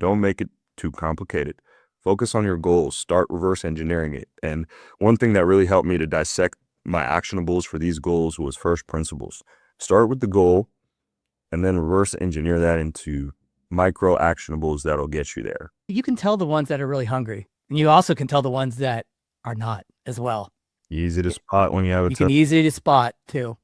Don't make it too complicated. Focus on your goals. Start reverse engineering it. And one thing that really helped me to dissect my actionables for these goals was first principles. Start with the goal and then reverse engineer that into micro actionables that'll get you there. You can tell the ones that are really hungry, and you also can tell the ones that are not as well. Easy to spot when you have a You can easy to spot too.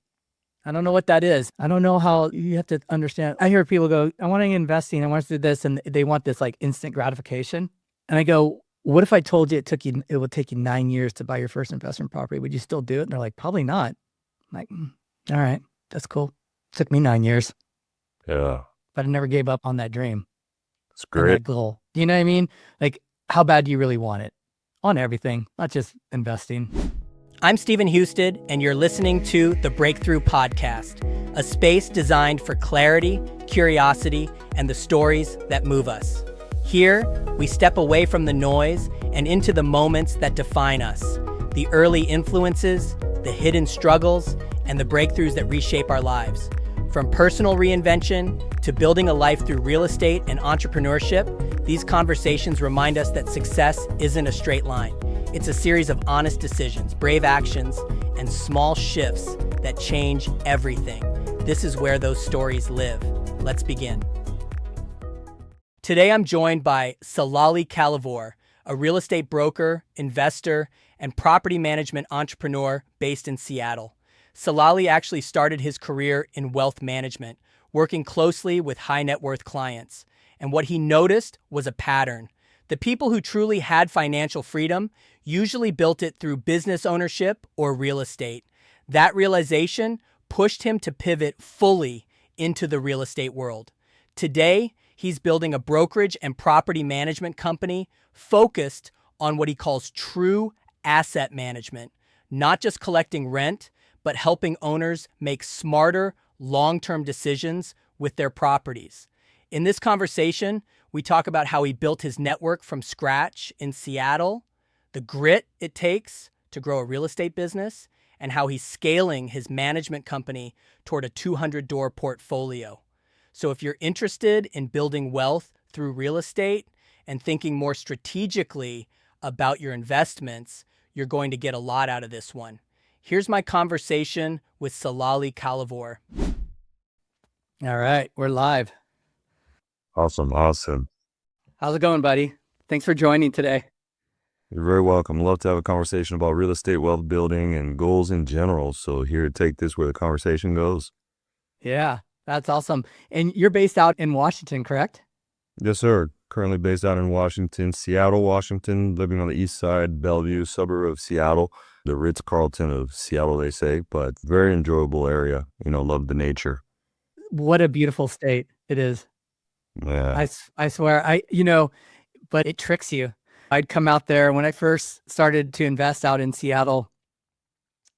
I don't know what that is. I don't know how you have to understand. I hear people go, I want to investing, I want to do this, and they want this like instant gratification. And I go, what if I told you it would take you 9 years to buy your first investment property? Would you still do it? And they're like, probably not. I'm like, all right, that's cool. It took me 9 years. Yeah. But I never gave up on that dream. It's great. That goal. You know what I mean? Like, how bad do you really want it? On everything, not just investing. I'm Stephen Husted, and you're listening to the Breakthrough Podcast, a space designed for clarity, curiosity, and the stories that move us. Here, we step away from the noise and into the moments that define us, the early influences, the hidden struggles, and the breakthroughs that reshape our lives. From personal reinvention to building a life through real estate and entrepreneurship, these conversations remind us that success isn't a straight line. It's a series of honest decisions, brave actions, and small shifts that change everything. This is where those stories live. Let's begin. Today, I'm joined by Selali Kalevo, a real estate broker, investor, and property management entrepreneur based in Seattle. Selali actually started his career in wealth management, working closely with high net worth clients. And what he noticed was a pattern. The people who truly had financial freedom usually built it through business ownership or real estate. That realization pushed him to pivot fully into the real estate world. Today, he's building a brokerage and property management company focused on what he calls true asset management, not just collecting rent, but helping owners make smarter, long-term decisions with their properties. In this conversation, we talk about how he built his network from scratch in Seattle, the grit it takes to grow a real estate business, and how he's scaling his management company toward a 200-door portfolio. So if you're interested in building wealth through real estate and thinking more strategically about your investments, you're going to get a lot out of this one. Here's my conversation with Selali Kalevo. All right, we're live. Awesome. How's it going, buddy? Thanks for joining today. You're very welcome. Love to have a conversation about real estate, wealth building, and goals in general. So here to take this where the conversation goes. Yeah, that's awesome. And you're based out in Washington, correct? Yes, sir. Currently based out in Washington, Seattle, Washington, living on the east side, Bellevue, suburb of Seattle, the Ritz-Carlton of Seattle, they say, but very enjoyable area. Love the nature. What a beautiful state it is. Yeah. I swear, but it tricks you. I'd come out there when I first started to invest out in Seattle.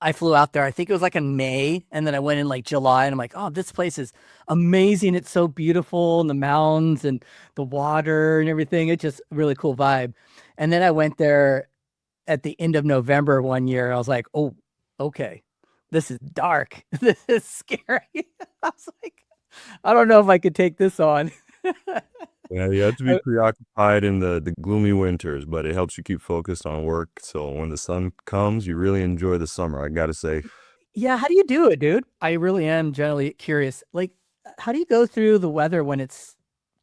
I flew out there, I think it was like in May, and then I went in like July, and I'm like, oh, this place is amazing. It's so beautiful, and the mountains and the water and everything. It's just a really cool vibe. And then I went there at the end of November one year. I was like, oh, okay, this is dark. This is scary. I was like, I don't know if I could take this on. Yeah, you have to be preoccupied in the gloomy winters, but it helps you keep focused on work. So when the sun comes, you really enjoy the summer, I gotta say. Yeah, how do you do it, dude? I really am generally curious. Like, how do you go through the weather when it's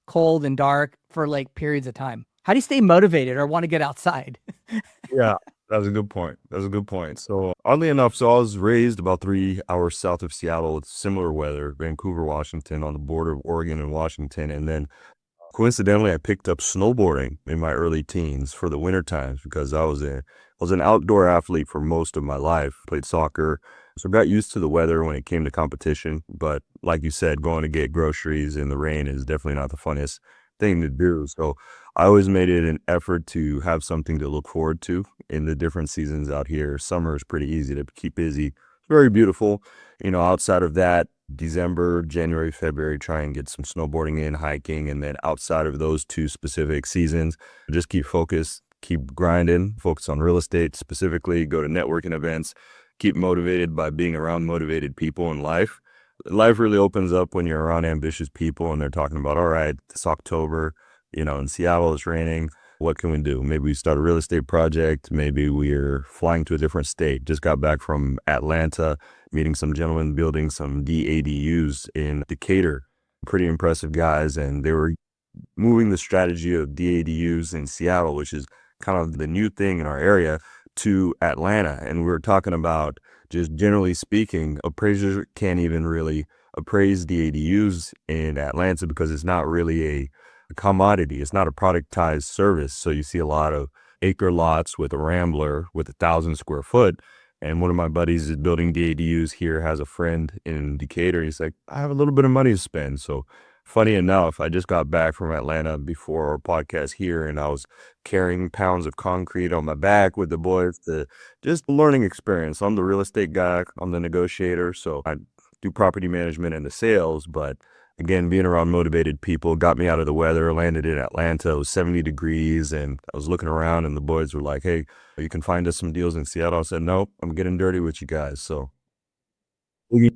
cold and dark for like periods of time? How do you stay motivated or want to get outside? Yeah, that's a good point. So oddly enough, I was raised about 3 hours south of Seattle with similar weather, Vancouver, Washington, on the border of Oregon and Washington. And then coincidentally, I picked up snowboarding in my early teens for the winter times because I was an outdoor athlete for most of my life, played soccer. So I got used to the weather when it came to competition. But like you said, going to get groceries in the rain is definitely not the funnest thing to do. So I always made it an effort to have something to look forward to in the different seasons out here. Summer is pretty easy to keep busy. It's very beautiful. Outside of that, December, January, February, try and get some snowboarding in, hiking, and then outside of those two specific seasons, just keep focused, keep grinding, focus on real estate specifically, go to networking events, keep motivated by being around motivated people in life. Life really opens up when you're around ambitious people and they're talking about, all right, this October, In Seattle it's raining. What can we do? Maybe we start a real estate project. Maybe we're flying to a different state. Just got back from Atlanta, meeting some gentlemen building some DADUs in Decatur. Pretty impressive guys. And they were moving the strategy of DADUs in Seattle, which is kind of the new thing in our area, to Atlanta. And we were talking about, just generally speaking, appraisers can't even really appraise DADUs in Atlanta because it's not really a commodity. It's not a productized service. So you see a lot of acre lots with a Rambler with 1,000 square foot. And one of my buddies is building DADUs here, has a friend in Decatur. He's like, I have a little bit of money to spend. So funny enough, I just got back from Atlanta before our podcast here, and I was carrying pounds of concrete on my back with the boys. Just a learning experience. I'm the real estate guy. I'm the negotiator. So I do property management and the sales, but again, being around motivated people got me out of the weather. Landed in Atlanta. It was 70 degrees, and I was looking around, and the boys were like, hey, you can find us some deals in Seattle. I said, nope, I'm getting dirty with you guys. So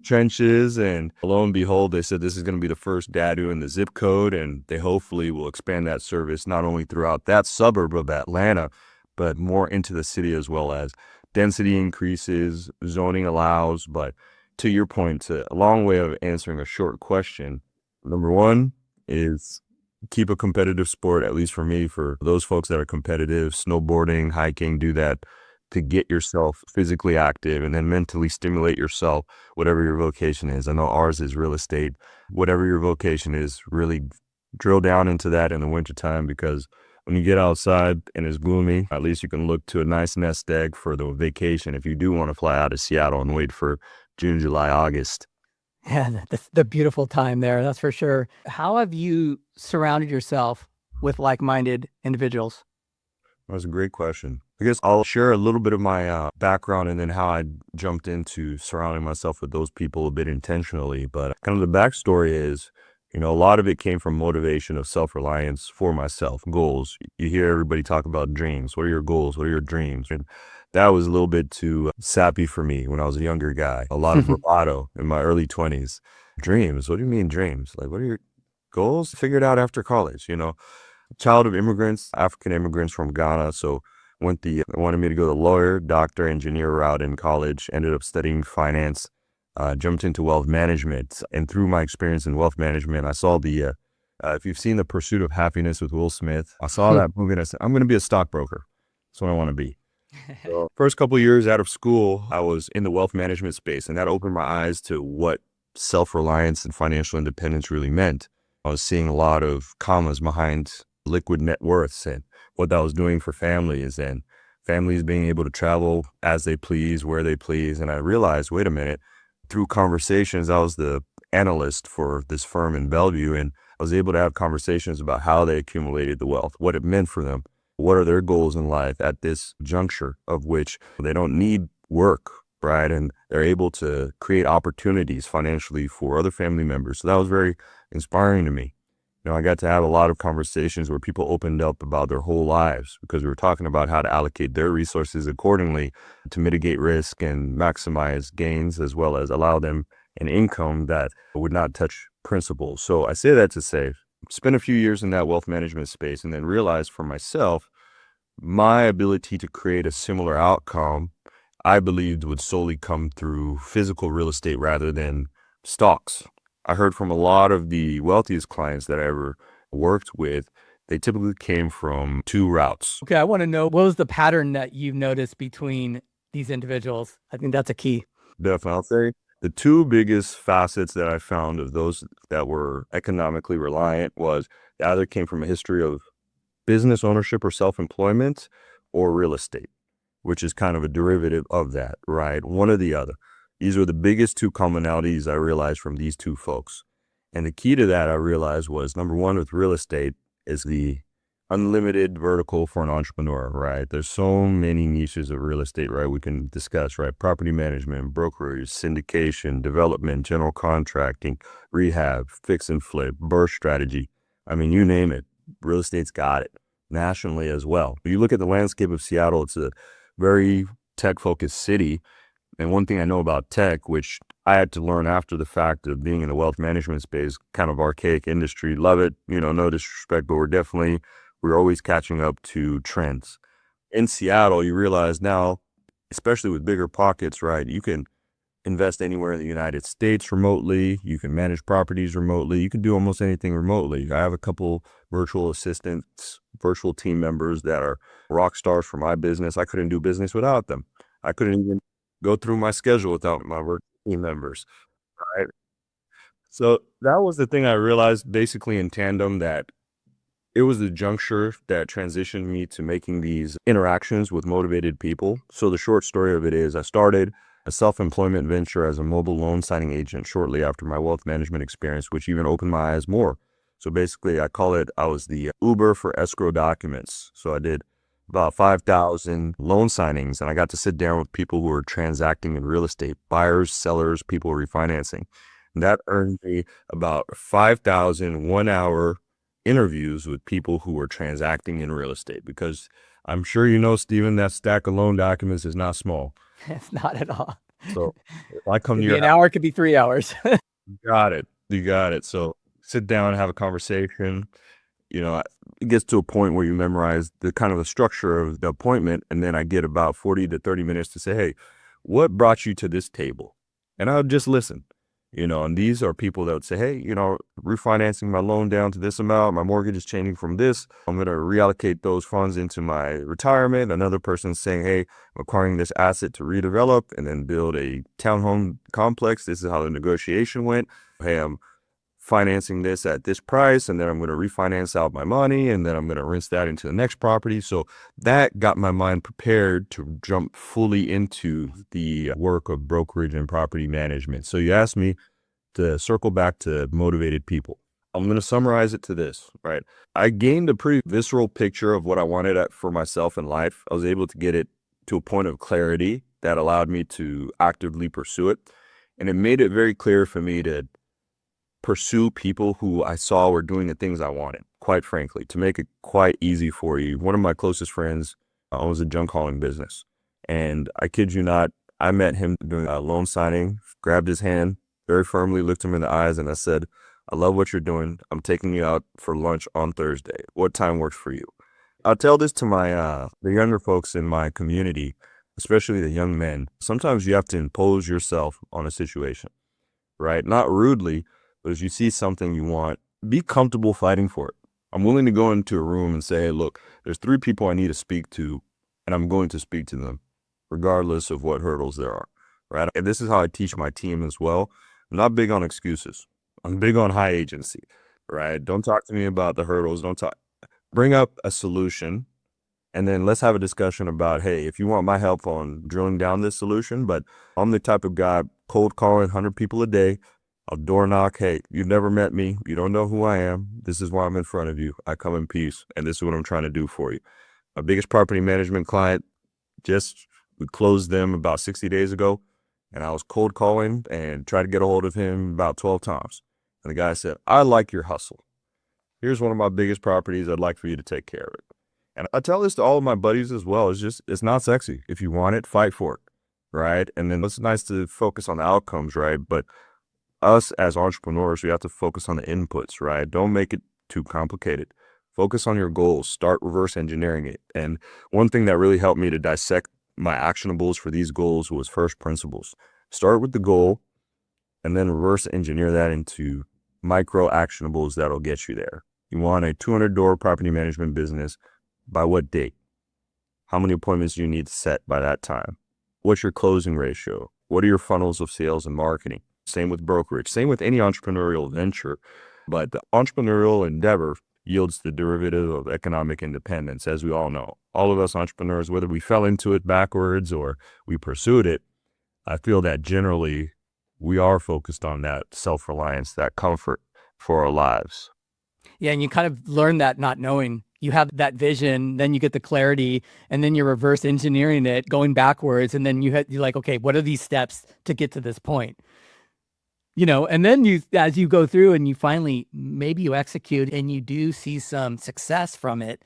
trenches, and lo and behold, they said this is going to be the first DADU in the zip code, and they hopefully will expand that service not only throughout that suburb of Atlanta, but more into the city as well. As density increases, zoning allows. But to your point, it's a long way of answering a short question. Number one is keep a competitive sport, at least for me, for those folks that are competitive, snowboarding, hiking, do that to get yourself physically active and then mentally stimulate yourself, whatever your vocation is. I know ours is real estate. Whatever your vocation is, really drill down into that in the wintertime, because when you get outside and it's gloomy, at least you can look to a nice nest egg for the vacation if you do want to fly out of Seattle and wait for June, July, August. Yeah, the beautiful time there, that's for sure. How have you surrounded yourself with like-minded individuals? That's a great question. I guess I'll share a little bit of my background and then how I jumped into surrounding myself with those people a bit intentionally. But kind of the backstory is, a lot of it came from motivation of self-reliance for myself, goals. You hear everybody talk about dreams. What are your goals? What are your dreams? And that was a little bit too sappy for me when I was a younger guy. A lot of bravado in my early 20s. Dreams? What do you mean dreams? Like, what are your goals? Figure it out after college, Child of immigrants, African immigrants from Ghana. So wanted me to go the lawyer, doctor, engineer route in college, ended up studying finance, jumped into wealth management. And through my experience in wealth management, I saw if you've seen The Pursuit of Happiness with Will Smith, I saw that movie and I said, I'm going to be a stockbroker. That's what I want to be. So first couple of years out of school, I was in the wealth management space, and that opened my eyes to what self-reliance and financial independence really meant. I was seeing a lot of commas behind liquid net worths and what that was doing for families, and families being able to travel as they please, where they please. And I realized, wait a minute, through conversations, I was the analyst for this firm in Bellevue, and I was able to have conversations about how they accumulated the wealth, what it meant for them, what are their goals in life at this juncture of which they don't need work, right? And they're able to create opportunities financially for other family members. So that was very inspiring to me. I got to have a lot of conversations where people opened up about their whole lives, because we were talking about how to allocate their resources accordingly to mitigate risk and maximize gains, as well as allow them an income that would not touch principal. So I say that to say, spent a few years in that wealth management space and then realized for myself, my ability to create a similar outcome, I believed would solely come through physical real estate rather than stocks. I heard from a lot of the wealthiest clients that I ever worked with, they typically came from two routes. Okay, I want to know, what was the pattern that you've noticed between these individuals? I think that's a key. Definitely. I'll say the two biggest facets that I found of those that were economically reliant was they either came from a history of business ownership or self-employment, or real estate, which is kind of a derivative of that, right? One or the other. These were the biggest two commonalities I realized from these two folks. And the key to that I realized was, number one, with real estate is the unlimited vertical for an entrepreneur, right? There's so many niches of real estate, right? We can discuss, right? Property management, brokerage, syndication, development, general contracting, rehab, fix and flip, burst strategy. I mean, you name it. Real estate's got it nationally as well. If you look at the landscape of Seattle, it's a very tech-focused city. And one thing I know about tech, which I had to learn after the fact of being in the wealth management space, kind of archaic industry. Love it, no disrespect, but we're always catching up to trends. In Seattle, you realize now, especially with bigger pockets, right? You can invest anywhere in the United States remotely. You can manage properties remotely. You can do almost anything remotely. I have a couple virtual assistants, virtual team members that are rock stars for my business. I couldn't do business without them. I couldn't even go through my schedule without my virtual team members, right? So that was the thing I realized basically in tandem, that it was the juncture that transitioned me to making these interactions with motivated people. So the short story of it is I started a self-employment venture as a mobile loan signing agent shortly after my wealth management experience, which even opened my eyes more. So basically I was the Uber for escrow documents. So I did about 5,000 loan signings, and I got to sit down with people who were transacting in real estate, buyers, sellers, people refinancing. And that earned me about 5,000 1-hour interviews with people who were transacting in real estate, because I'm sure Stephen, that stack of loan documents is not small. It's not at all. So if I come Could to be your an hour, it could be 3 hours. You got it. So sit down, have a conversation. It gets to a point where you memorize the kind of the structure of the appointment, and then I get about 40 to 30 minutes to say, hey, what brought you to this table? And I'll just listen. And these are people that would say, hey, refinancing my loan down to this amount, my mortgage is changing from this, I'm going to reallocate those funds into my retirement. Another person saying, hey, I'm acquiring this asset to redevelop and then build a townhome complex. This is how the negotiation went. Hey, I'm financing this at this price, and then I'm going to refinance out my money, and then I'm going to rinse that into the next property. So that got my mind prepared to jump fully into the work of brokerage and property management. So you asked me to circle back to motivated people. I'm going to summarize it to this, right? I gained a pretty visceral picture of what I wanted for myself in life. I was able to get it to a point of clarity that allowed me to actively pursue it. And it made it very clear for me to pursue people who I saw were doing the things I wanted, quite frankly, to make it quite easy for you. One of my closest friends owns a junk hauling business. And I kid you not, I met him doing a loan signing, grabbed his hand very firmly, looked him in the eyes, and I said, I love what you're doing. I'm taking you out for lunch on Thursday. What time works for you? I'll tell this to the younger folks in my community, especially the young men. Sometimes you have to impose yourself on a situation, right? Not rudely, but if you see something you want, be comfortable fighting for it. I'm willing to go into a room and say, hey, look, there's 3 people I need to speak to, and I'm going to speak to them, regardless of what hurdles there are, right? And this is how I teach my team as well. I'm not big on excuses. I'm big on high agency, right? Don't talk to me about the hurdles. Bring up a solution, and then let's have a discussion about, hey, if you want my help on drilling down this solution, but I'm the type of guy cold calling 100 people a day. I'll door knock. Hey, you've never met me. You don't know who I am. This is why I'm in front of you. I come in peace, and this is what I'm trying to do for you. My biggest property management client, we closed them about 60 days ago, and I was cold calling and tried to get a hold of him about 12 times. And the guy said, I like your hustle. Here's one of my biggest properties. I'd like for you to take care of it. And I tell this to all of my buddies as well. It's not sexy. If you want it, fight for it, right? And then it's nice to focus on the outcomes, right? But us as entrepreneurs, we have to focus on the inputs, right? Don't make it too complicated. Focus on your goals. Start reverse engineering it. And one thing that really helped me to dissect my actionables for these goals was first principles. Start with the goal and then reverse engineer that into micro actionables that'll get you there. You want a 200-door property management business. By what date? How many appointments do you need to set by that time? What's your closing ratio? What are your funnels of sales and marketing? Same with brokerage, same with any entrepreneurial venture. But the entrepreneurial endeavor yields the derivative of economic independence, as we all know. All of us entrepreneurs, whether we fell into it backwards or we pursued it, I feel that generally we are focused on that self-reliance, that comfort for our lives. Yeah, and you kind of learn that not knowing. You have that vision, then you get the clarity, and then you're reverse engineering it, going backwards, and then you're like, okay, what are these steps to get to this point? And then as you go through and you finally, maybe you execute and you do see some success from it,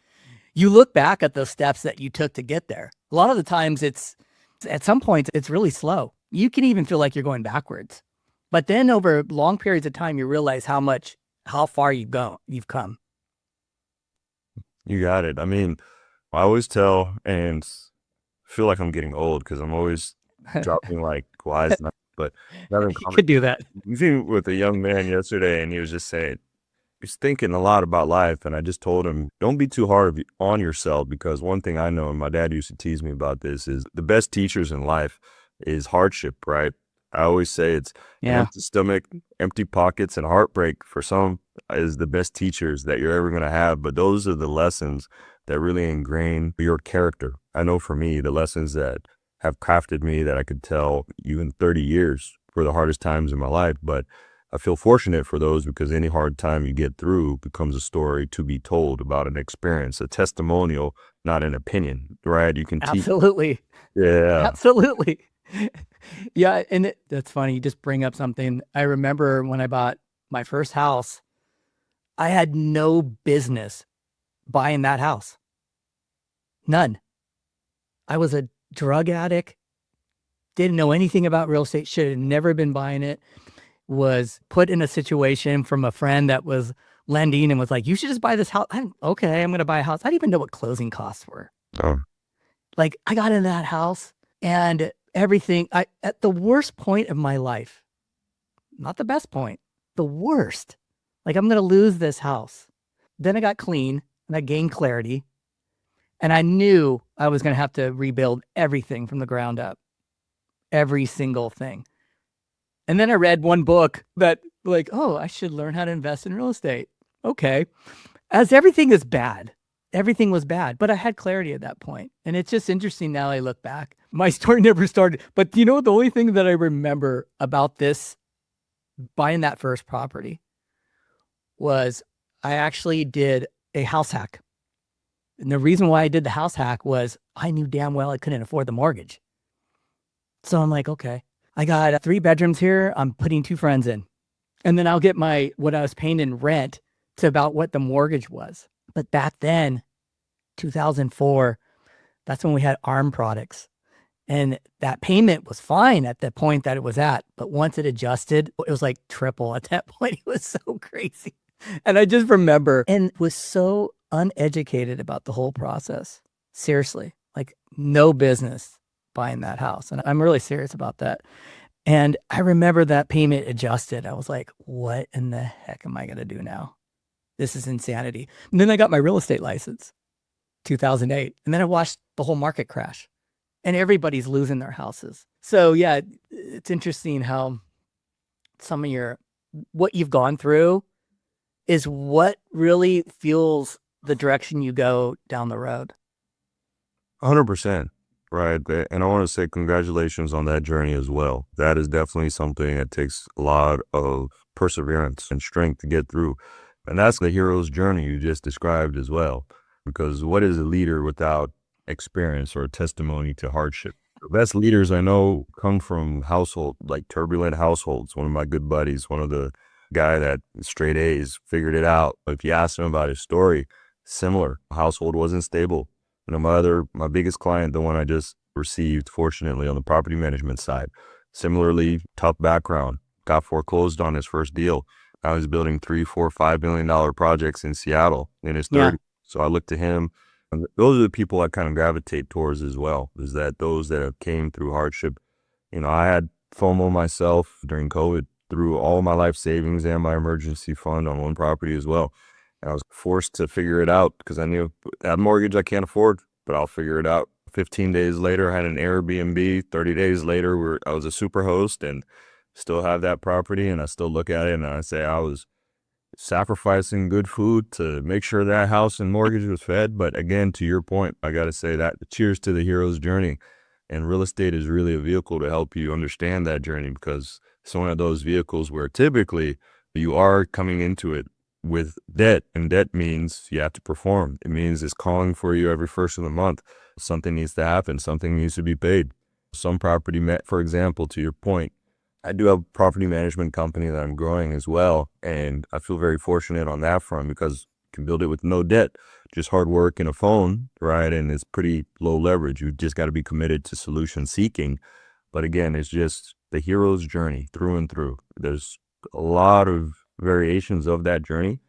you look back at those steps that you took to get there. A lot of the times at some points, it's really slow. You can even feel like you're going backwards. But then over long periods of time, you realize how far you've come. You got it. I mean, I always tell and feel like I'm getting old because I'm always dropping like wise nuggets, but having You could do that. conversation with a young man yesterday, and he was just saying, he's thinking a lot about life, and I just told him, don't be too hard on yourself, because one thing I know, and my dad used to tease me about this, is the best teachers in life is hardship, right? I always say it's an Yeah. empty stomach, empty pockets, and heartbreak for some is the best teachers that you're ever going to have. But those are the lessons that really ingrain your character. I know for me, the lessons that have crafted me that I could tell even 30 years for the hardest times in my life. But I feel fortunate for those, because any hard time you get through becomes a story to be told about an experience, a testimonial, not an opinion, right? You can teach. Absolutely. Yeah. Absolutely. Yeah. And that's funny. You just bring up something. I remember when I bought my first house, I had no business buying that house. None. I was a drug addict, didn't know anything about real estate, should have never been buying it, was put in a situation from a friend that was lending and was like, you should just buy this house. Okay, I'm going to buy a house. I didn't even know what closing costs were. Oh. Like, I got into that house and everything, at the worst point of my life, not the best point, the worst. Like, I'm going to lose this house. Then I got clean and I gained clarity. And I knew I was going to have to rebuild everything from the ground up. Every single thing. And then I read one book that, like, oh, I should learn how to invest in real estate. Okay. As everything is bad. Everything was bad. But I had clarity at that point. And it's just interesting now I look back. My story never started. But the only thing that I remember about this, buying that first property, was I actually did a house hack. And the reason why I did the house hack was I knew damn well I couldn't afford the mortgage. So I'm like, okay, I got 3 bedrooms here. I'm putting 2 friends in. And then I'll get what I was paying in rent to about what the mortgage was. But back then, 2004, that's when we had ARM products. And that payment was fine at the point that it was at. But once it adjusted, it was like triple at that point. It was so crazy. And I just remember and was so uneducated about the whole process. Seriously, like no business buying that house. And I'm really serious about that. And I remember that payment adjusted. I was like, what in the heck am I going to do now? This is insanity. And then I got my real estate license, 2008. And then I watched the whole market crash and everybody's losing their houses. So yeah, it's interesting how some of what you've gone through is what really fuels the direction you go down the road. 100%. Right. And I want to say congratulations on that journey as well. That is definitely something that takes a lot of perseverance and strength to get through. And that's the hero's journey you just described as well. Because what is a leader without experience or testimony to hardship? The best leaders I know come from turbulent households. One of my good buddies, one of the guy that straight A's figured it out. If you ask him about his story, similar. Household wasn't stable. My biggest client, the one I just received, fortunately, on the property management side, similarly, tough background, got foreclosed on his first deal. Now he's building $3, $4, $5 million projects in Seattle in his 30s. Yeah. So I look to him. And those are the people I kind of gravitate towards as well, is that those that have came through hardship. I had FOMO myself during COVID, through all my life savings and my emergency fund on one property as well. And I was forced to figure it out because I knew that mortgage I can't afford, but I'll figure it out. 15 days later, I had an Airbnb. 30 days later, I was a super host and still have that property. And I still look at it and I say I was sacrificing good food to make sure that house and mortgage was fed. But again, to your point, I got to say that cheers to the hero's journey. And real estate is really a vehicle to help you understand that journey, because it's one of those vehicles where typically you are coming into it with debt, and debt means you have to perform. It means it's calling for you every first of the month. Something needs to happen. Something needs to be paid. Some property, for example, to your point, I do have a property management company that I'm growing as well. And I feel very fortunate on that front because you can build it with no debt, just hard work and a phone, right? And it's pretty low leverage. You just got to be committed to solution seeking. But again, it's just the hero's journey through and through. There's a lot of variations of that journey,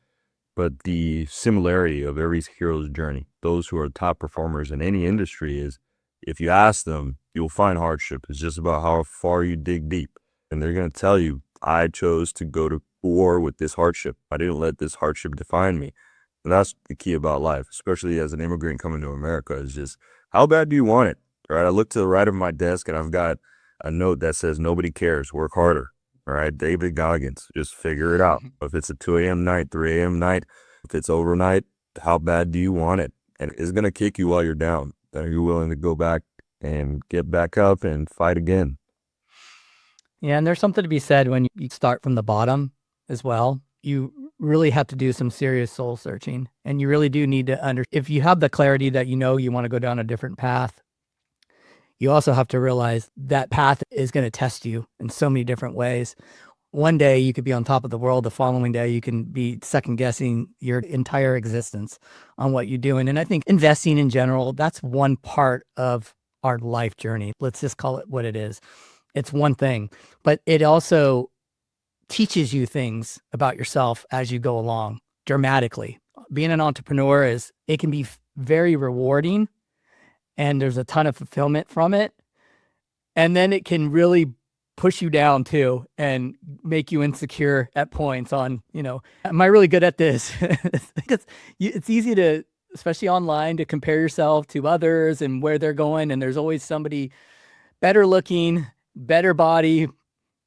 but the similarity of every hero's journey, those who are top performers in any industry, is if you ask them, you'll find hardship. It's just about how far you dig deep. And they're going to tell you, I chose to go to war with this hardship. I didn't let this hardship define me. And that's the key about life, especially as an immigrant coming to America, is just how bad do you want it? Right? I look to the right of my desk and I've got a note that says, nobody cares, work harder. All right, David Goggins, just figure it out. If it's a 2 a.m. night, 3 a.m. night, if it's overnight, how bad do you want it? And it's going to kick you while you're down. Are you willing to go back and get back up and fight again? Yeah, and there's something to be said when you start from the bottom as well. You really have to do some serious soul searching, and you really do need to if you have the clarity that you want to go down a different path, you also have to realize that path is going to test you in so many different ways. One day you could be on top of the world. The following day you can be second guessing your entire existence on what you're doing. And I think investing in general, that's one part of our life journey. Let's just call it what it is. It's one thing, but it also teaches you things about yourself as you go along dramatically. Being an entrepreneur it can be very rewarding, and there's a ton of fulfillment from it. And then it can really push you down too and make you insecure at points on, am I really good at this? It's easy to, especially online, to compare yourself to others and where they're going. And there's always somebody better looking, better body,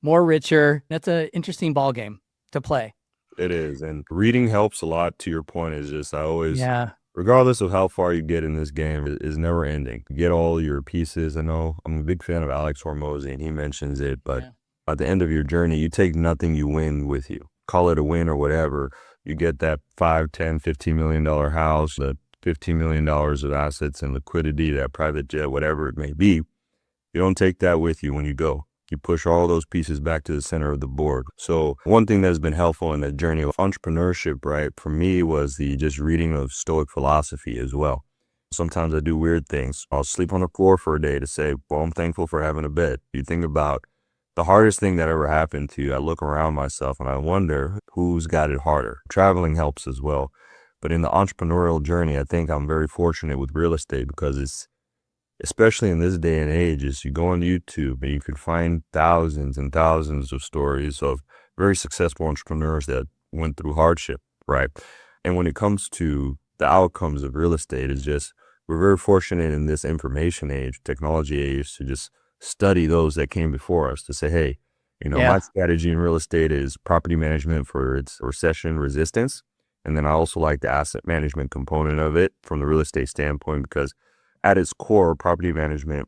more richer. That's an interesting ball game to play. It is. And reading helps a lot. To your point, is just, I always, Yeah. regardless of how far you get in this game, it is never ending. You get all your pieces. I know I'm a big fan of Alex Hormozy, and he mentions it, but at the end of your journey, you take nothing you win with you. Call it a win or whatever. You get that $5, $10, $15 million house, the $15 million of assets and liquidity, that private jet, whatever it may be. You don't take that with you when you go. You push all those pieces back to the center of the board. So one thing that's been helpful in the journey of entrepreneurship, right, for me, was the just reading of Stoic philosophy as well. Sometimes I do weird things. I'll sleep on the floor for a day to say, well, I'm thankful for having a bed. You think about the hardest thing that ever happened to you. I look around myself and I wonder who's got it harder. Traveling helps as well. But in the entrepreneurial journey, I think I'm very fortunate with real estate, because it's, especially in this day and age, is you go on YouTube and you can find thousands and thousands of stories of very successful entrepreneurs that went through hardship, right? And when it comes to the outcomes of real estate, is just, we're very fortunate in this information age, technology age, to just study those that came before us, to say, hey, my strategy in real estate is property management for its recession resistance. And then I also like the asset management component of it from the real estate standpoint, because at its core, property management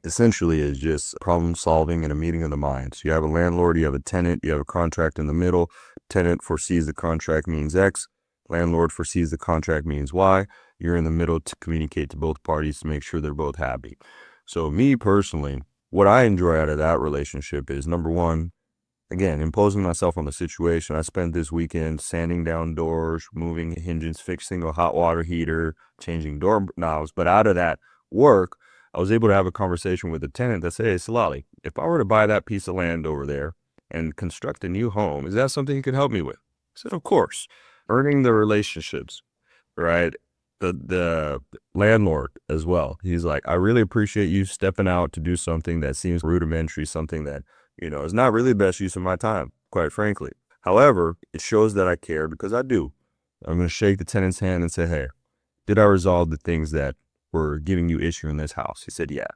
essentially is just problem solving and a meeting of the minds. You have a landlord, you have a tenant, you have a contract in the middle. Tenant foresees the contract means X. Landlord foresees the contract means Y. You're in the middle to communicate to both parties to make sure they're both happy. So me personally, what I enjoy out of that relationship is, number one, again, imposing myself on the situation. I spent this weekend sanding down doors, moving hinges, fixing a hot water heater, changing doorknobs. But out of that work, I was able to have a conversation with the tenant that said, hey, Selali, if I were to buy that piece of land over there and construct a new home, is that something you could help me with? I said, of course. Earning the relationships, right? The landlord as well. He's like, I really appreciate you stepping out to do something that seems rudimentary, something that it's not really the best use of my time, quite frankly. However, it shows that I care, because I do. I'm going to shake the tenant's hand and say, hey, did I resolve the things that were giving you issue in this house? He said, yeah.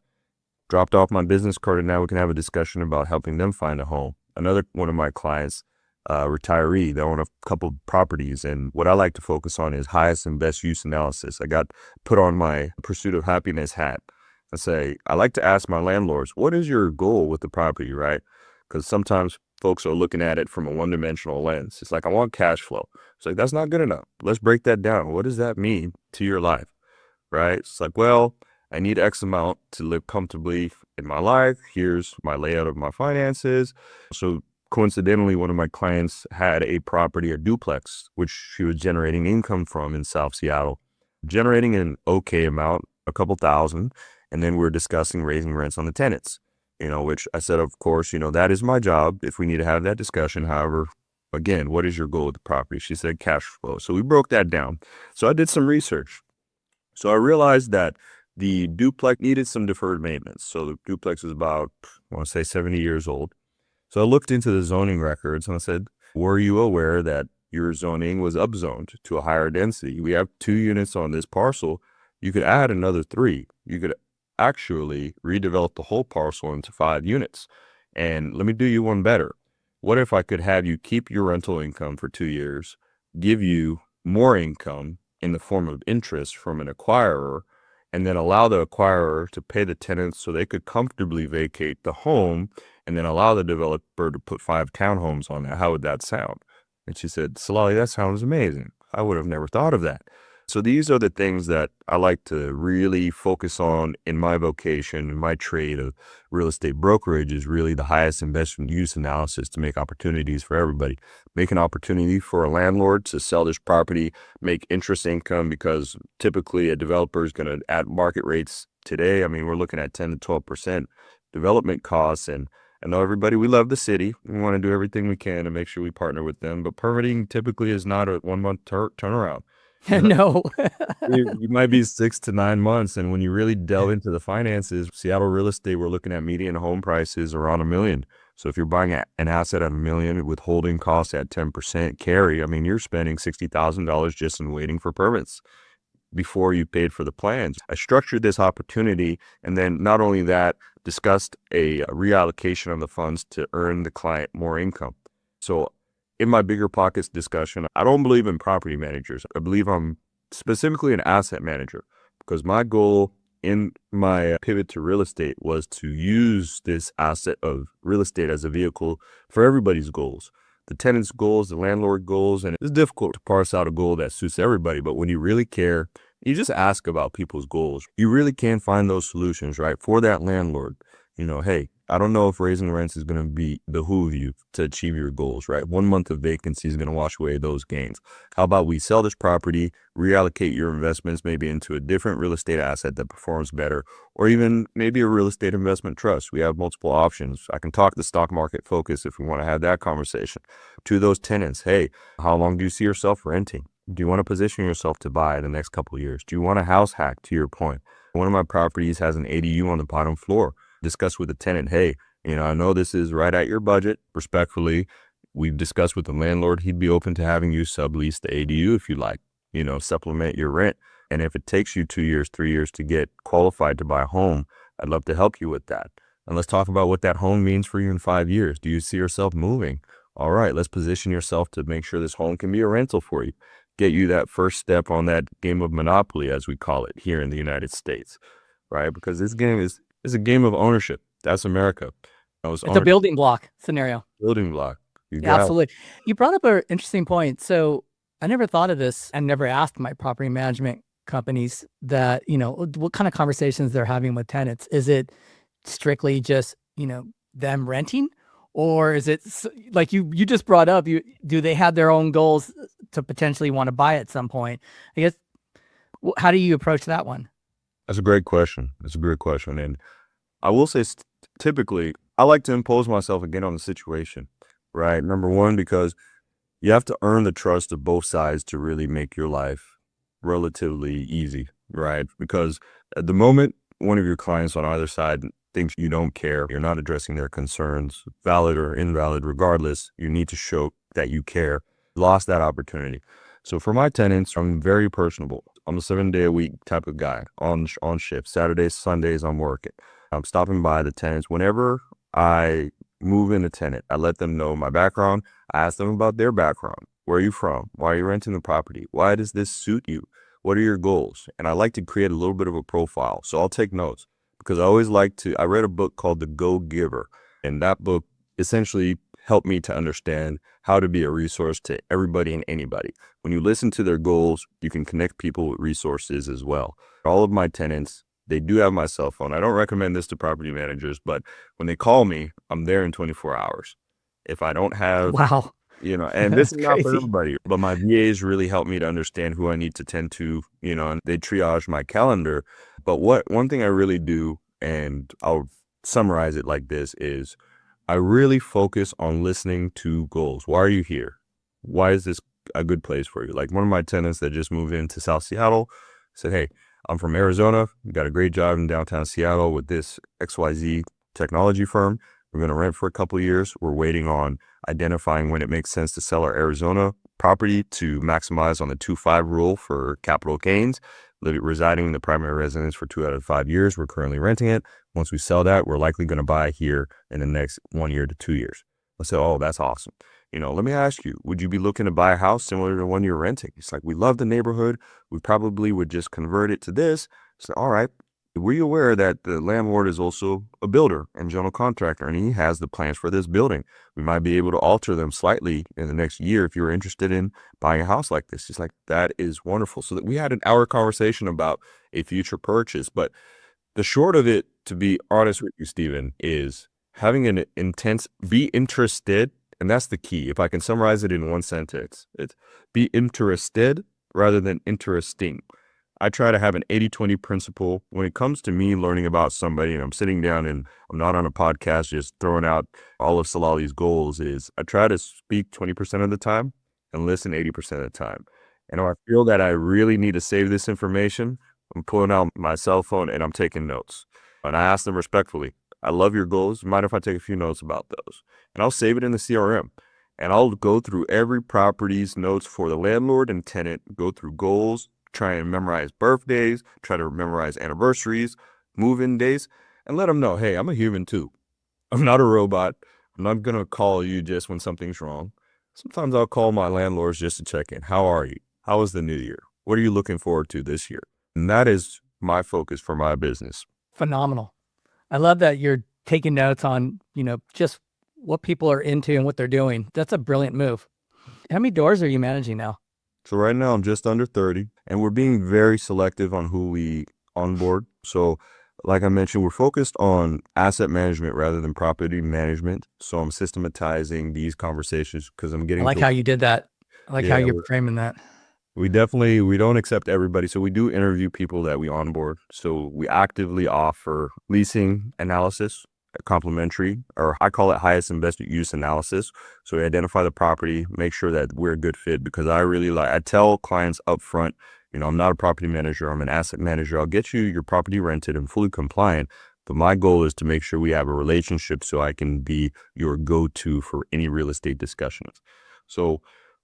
Dropped off my business card, and now we can have a discussion about helping them find a home. Another one of my clients, retiree, they own a couple properties, and what I like to focus on is highest and best use analysis. I got put on my pursuit of happiness hat. I like to ask my landlords, what is your goal with the property, right? Because sometimes folks are looking at it from a one-dimensional lens. It's like, I want cash flow. It's like, that's not good enough. Let's break that down. What does that mean to your life, right? It's like, well, I need X amount to live comfortably in my life. Here's my layout of my finances. So coincidentally, one of my clients had a property, a duplex, which she was generating income from in South Seattle, generating an okay amount, a couple thousand. And then we're discussing raising rents on the tenants. which I said, of course, that is my job if we need to have that discussion. However, again, what is your goal with the property? She said cash flow. So we broke that down. So I did some research. So I realized that the duplex needed some deferred maintenance. So the duplex is about, I want to say 70 years old. So I looked into the zoning records and I said, were you aware that your zoning was upzoned to a higher density? We have 2 units on this parcel. You could add another 3. You could actually redevelop the whole parcel into 5 units. And let me do you one better. What if I could have you keep your rental income for 2 years, give you more income in the form of interest from an acquirer, and then allow the acquirer to pay the tenants so they could comfortably vacate the home, and then allow the developer to put 5 townhomes on it? How would that sound? And she said, Selali, that sounds amazing. I would have never thought of that. So these are the things that I like to really focus on in my vocation, in my trade of real estate brokerage, is really the highest investment use analysis to make opportunities for everybody. Make an opportunity for a landlord to sell this property, make interest income, because typically a developer is going to, at market rates today, I mean, we're looking at 10 to 12% development costs. And I know everybody, we love the city. We want to do everything we can to make sure we partner with them. But permitting typically is not a 1-month turnaround. No. You might be 6 to 9 months. And when you really delve into the finances, Seattle real estate, we're looking at median home prices around $1 million. So if you're buying an asset at $1 million with holding costs at 10% carry, I mean, you're spending $60,000 just in waiting for permits before you paid for the plans. I structured this opportunity, and then not only that, discussed a reallocation of the funds to earn the client more income. So in my bigger pockets discussion, I don't believe in property managers. I believe I'm specifically an asset manager, because my goal in my pivot to real estate was to use this asset of real estate as a vehicle for everybody's goals. The tenant's goals, the landlord goals, and it's difficult to parse out a goal that suits everybody. But when you really care, you just ask about people's goals. You really can find those solutions, right? For that landlord, hey, I don't know if raising rents is going to behoove you to achieve your goals, right? 1 month of vacancy is going to wash away those gains. How about we sell this property, reallocate your investments maybe into a different real estate asset that performs better, or even maybe a real estate investment trust. We have multiple options. I can talk the stock market focus if we want to have that conversation. To those tenants, hey, how long do you see yourself renting? Do you want to position yourself to buy in the next couple of years? Do you want a house hack, to your point? One of my properties has an ADU on the bottom floor. Discuss with the tenant, hey, I know this is right at your budget. Respectfully, we've discussed with the landlord, he'd be open to having you sublease the ADU if you like, supplement your rent. And if it takes you 2 years, 3 years to get qualified to buy a home, I'd love to help you with that. And let's talk about what that home means for you in 5 years. Do you see yourself moving? All right, let's position yourself to make sure this home can be a rental for you. Get you that first step on that game of Monopoly, as we call it here in the United States, right? Because this game is a game of ownership. That's America. It's a building block scenario. Building block. Yeah, absolutely. You brought up an interesting point. So I never thought of this and never asked my property management companies that, what kind of conversations they're having with tenants. Is it strictly just, them renting? Or is it like you just brought up, do they have their own goals to potentially want to buy at some point? I guess, how do you approach that one? That's a great question. And I will say, typically, I like to impose myself again on the situation, right? Number one, because you have to earn the trust of both sides to really make your life relatively easy, right? Because at the moment, one of your clients on either side thinks you don't care, you're not addressing their concerns, valid or invalid, regardless, you need to show that you care. Lost that opportunity. So for my tenants, I'm very personable. I'm a 7-day-a-week type of guy on shift. Saturdays, Sundays, I'm working. I'm stopping by the tenants. Whenever I move in a tenant, I let them know my background. I ask them about their background. Where are you from? Why are you renting the property? Why does this suit you? What are your goals? And I like to create a little bit of a profile. So I'll take notes, because I always I read a book called The Go-Giver. And that book essentially helped me to understand how to be a resource to everybody and anybody. When you listen to their goals, you can connect people with resources as well. All of my tenants, they do have my cell phone. I don't recommend this to property managers, but when they call me, I'm there in 24 hours. If I don't have, wow, and this is not crazy for everybody, but my VAs really help me to understand who I need to tend to, and they triage my calendar. But one thing I really do, and I'll summarize it like this is I really focus on listening to goals. Why are you here? Why is this a good place for you? Like one of my tenants that just moved into South Seattle said, hey, I'm from Arizona. We got a great job in downtown Seattle with this XYZ technology firm. We're going to rent for a couple of years. We're waiting on identifying when it makes sense to sell our Arizona property to maximize on the 2-5 rule for capital gains. Residing in the primary residence for 2 out of 5 years. We're currently renting it. Once we sell that, we're likely going to buy here in the next 1 year to 2 years. I said, oh, that's awesome. Let me ask you, would you be looking to buy a house similar to the one you're renting? It's like, we love the neighborhood. We probably would just convert it to this. So, all right. Were you aware that the landlord is also a builder and general contractor, and he has the plans for this building? We might be able to alter them slightly in the next year if you're interested in buying a house like this. It's like, that is wonderful. So that we had an hour conversation about a future purchase. But the short of it, to be honest with you, Stephen, is having an intense, be interested. And that's the key. If I can summarize it in one sentence, it's be interested rather than interesting. I try to have an 80-20 principle when it comes to me learning about somebody, and I'm sitting down and I'm not on a podcast just throwing out all of Selali's goals. Is I try to speak 20% of the time and listen 80% of the time. And if I feel that I really need to save this information, I'm pulling out my cell phone and I'm taking notes. And I ask them respectfully, I love your goals. Mind if I take a few notes about those? And I'll save it in the CRM. And I'll go through every property's notes for the landlord and tenant, go through goals, try and memorize birthdays, try to memorize anniversaries, move-in days, and let them know, hey, I'm a human too. I'm not a robot. I'm not going to call you just when something's wrong. Sometimes I'll call my landlords just to check in. How are you? How was the new year? What are you looking forward to this year? And that is my focus for my business. Phenomenal. I love that you're taking notes on, just what people are into and what they're doing. That's a brilliant move. How many doors are you managing now? So right now I'm just under 30, and we're being very selective on who we onboard. So like I mentioned, we're focused on asset management rather than property management. So I'm systematizing these conversations because I'm getting I like how you did that. I like how Yeah, you're framing that. we don't accept everybody. So we do interview people that we onboard. So we actively offer leasing analysis, complimentary, or I call it highest and best use analysis. So we identify the property, make sure that we're a good fit, because I tell clients up front, I'm not a property manager, I'm an asset manager. I'll get you your property rented and fully compliant. But my goal is to make sure we have a relationship so I can be your go-to for any real estate discussions. So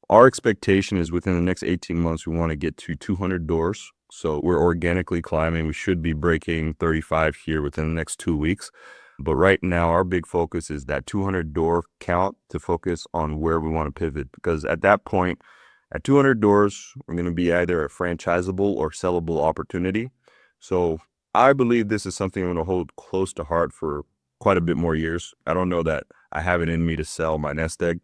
our expectation is within the next 18 months, we want to get to 200 doors. So we're organically climbing. We should be breaking 35 here within the next 2 weeks. But right now, our big focus is that 200 door count to focus on where we want to pivot. Because at that point, at 200 doors, we're going to be either a franchisable or sellable opportunity. So I believe this is something I'm going to hold close to heart for quite a bit more years. I don't know that I have it in me to sell my nest egg,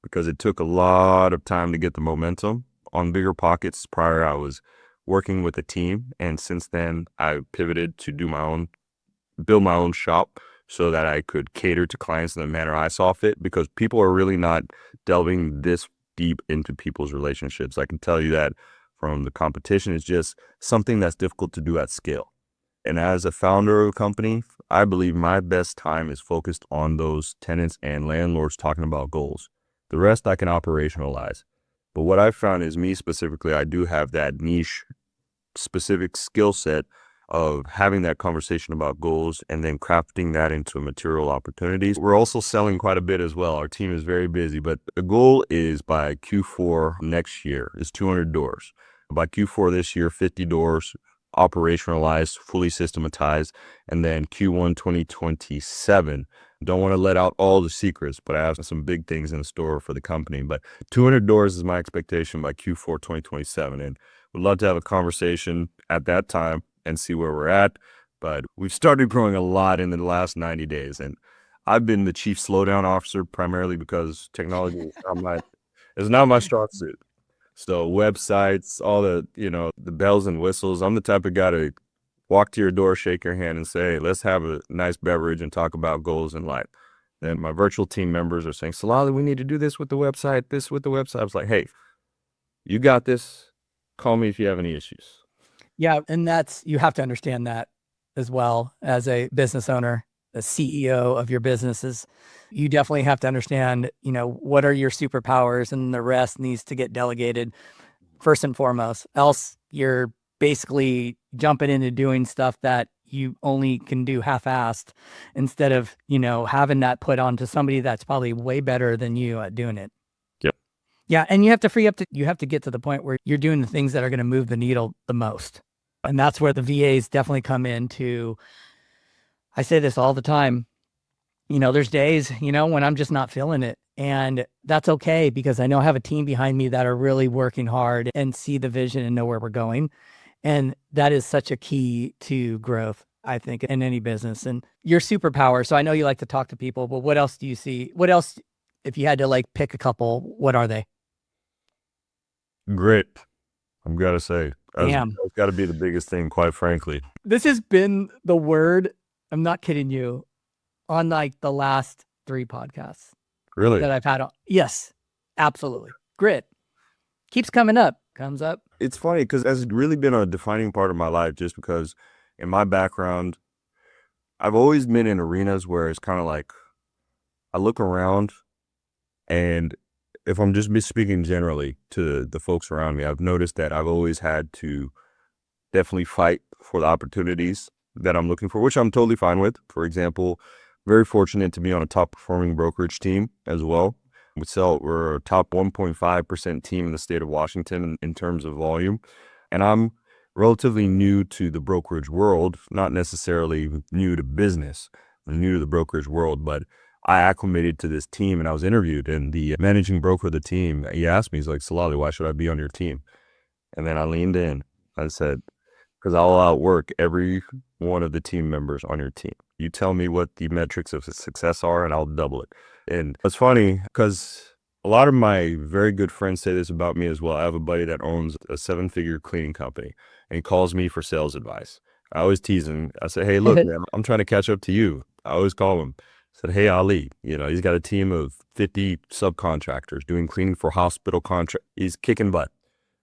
because it took a lot of time to get the momentum. On Bigger Pockets prior, I was working with a team. And since then, I pivoted to build my own shop so that I could cater to clients in the manner I saw fit, because people are really not delving this deep into people's relationships. I can tell you that from the competition. It's just something that's difficult to do at scale. And as a founder of a company, I believe my best time is focused on those tenants and landlords talking about goals. The rest I can operationalize. But what I found is, me specifically, I do have that niche specific skill set of having that conversation about goals and then crafting that into material opportunities. We're also selling quite a bit as well. Our team is very busy, but the goal is by Q4 next year is 200 doors. By Q4 this year, 50 doors operationalized, fully systematized, and then Q1 2027. Don't want to let out all the secrets, but I have some big things in store for the company. But 200 doors is my expectation by Q4 2027. And would love to have a conversation at that time and see where we're at. But we've started growing a lot in the last 90 days. And I've been the chief slowdown officer primarily because technology is not my strong suit. So websites, all the bells and whistles. I'm the type of guy to walk to your door, shake your hand, and say, hey, let's have a nice beverage and talk about goals in life. Then my virtual team members are saying, Selali, we need to do this with the website, this with the website. I was like, hey, you got this. Call me if you have any issues. Yeah. And you have to understand that as well as a business owner. the CEO of your businesses, you definitely have to understand, what are your superpowers, and the rest needs to get delegated first and foremost. Else you're basically jumping into doing stuff that you only can do half-assed, instead of, having that put onto somebody that's probably way better than you at doing it. Yep. Yeah. And you have to get to the point where you're doing the things that are going to move the needle the most. And that's where the VAs definitely come into. I say this all the time. There's days, when I'm just not feeling it. And that's okay, because I know I have a team behind me that are really working hard and see the vision and know where we're going. And that is such a key to growth, I think, in any business. And your superpower. So I know you like to talk to people, but what else do you see? What else, if you had to like pick a couple, what are they? Grit, I've got to say. Damn. It's got to be the biggest thing, quite frankly. This has been the word, I'm not kidding you, on like the last 3 podcasts Really? that I've had on. Yes, absolutely. Grit keeps comes up. It's funny because it's really been a defining part of my life, just because in my background, I've always been in arenas where it's kind of like I look around, and if I'm just speaking generally to the folks around me, I've noticed that I've always had to definitely fight for the opportunities that I'm looking for, which I'm totally fine with. For example, very fortunate to be on a top performing brokerage team as well. We're a top 1.5% team in the state of Washington in terms of volume. And I'm relatively new to the brokerage world, not necessarily new to business, I'm new to the brokerage world, but I acclimated to this team, and I was interviewed, and the managing broker of the team, he asked me, he's like, Selali, why should I be on your team? And then I leaned in. I said, because I'll outwork every one of the team members on your team. You tell me what the metrics of success are, and I'll double it. And it's funny because a lot of my very good friends say this about me as well. I have a buddy that owns a 7-figure cleaning company, and he calls me for sales advice. I always tease him. I say, hey, look, man, I'm trying to catch up to you. I always call him. I said, hey, Ali, he's got a team of 50 subcontractors doing cleaning for hospital contract. He's kicking butt,